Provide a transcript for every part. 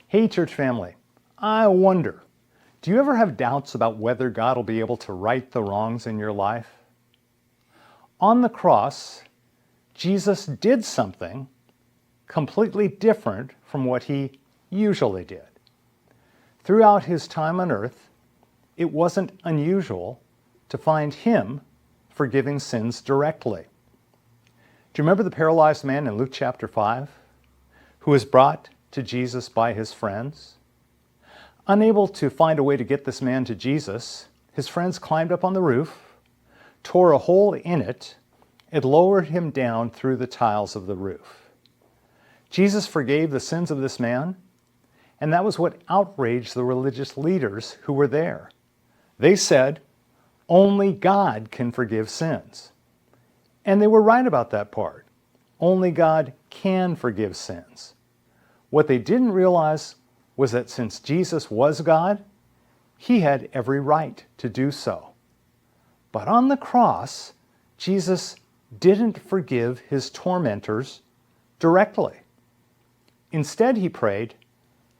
Hey, church family, I wonder, do you ever have doubts about whether God will be able to right the wrongs in your life? On the cross, Jesus did something completely different from what he usually did. Throughout his time on earth, it wasn't unusual to find him forgiving sins directly. Do you remember the paralyzed man in Luke chapter 5, who was brought to Jesus by his friends? Unable to find a way to get this man to Jesus, his friends climbed up on the roof, tore a hole in it, and lowered him down through the tiles of the roof. Jesus forgave the sins of this man, and that was what outraged the religious leaders who were there. They said, only God can forgive sins. And they were right about that part. Only God can forgive sins. What they didn't realize was that since Jesus was God, he had every right to do so. But on the cross, Jesus didn't forgive his tormentors directly. Instead, he prayed,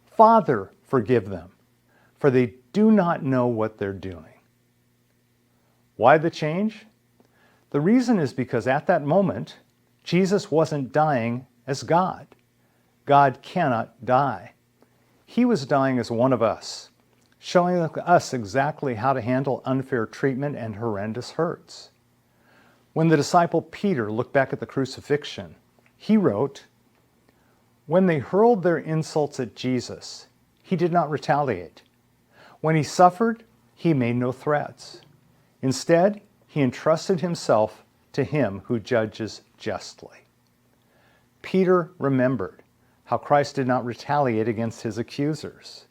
"Father, forgive them, for they do not know what they're doing." Why the change? The reason is because at that moment, Jesus wasn't dying as God. God cannot die. He was dying as one of us, showing us exactly how to handle unfair treatment and horrendous hurts. When the disciple Peter looked back at the crucifixion, he wrote, "When they hurled their insults at Jesus, he did not retaliate. When he suffered, he made no threats. Instead, he entrusted himself to him who judges justly." Peter remembered how Christ did not retaliate against his accusers.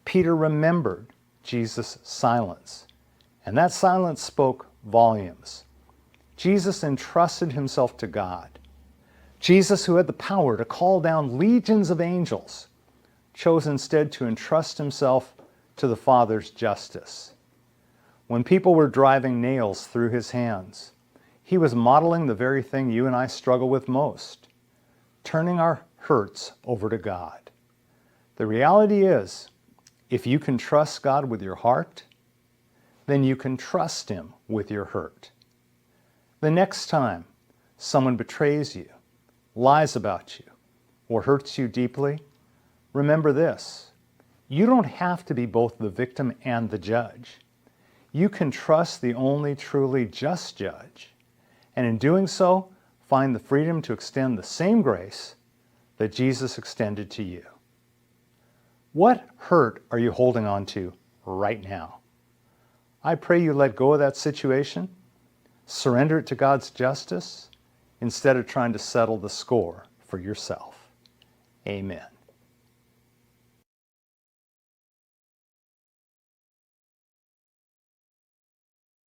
Peter remembered Jesus' silence, and that silence spoke volumes. Jesus entrusted himself to God. Jesus, who had the power to call down legions of angels, chose instead to entrust himself to the Father's justice. When people were driving nails through his hands, he was modeling the very thing you and I struggle with most, turning our hurts over to God. The reality is, if you can trust God with your heart, then you can trust him with your hurt. The next time someone betrays you, lies about you, or hurts you deeply, remember this: you don't have to be both the victim and the judge. You can trust the only truly just judge, and in doing so, find the freedom to extend the same grace that Jesus extended to you. What hurt are you holding on to right now? I pray you let go of that situation, surrender it to God's justice, instead of trying to settle the score for yourself. Amen.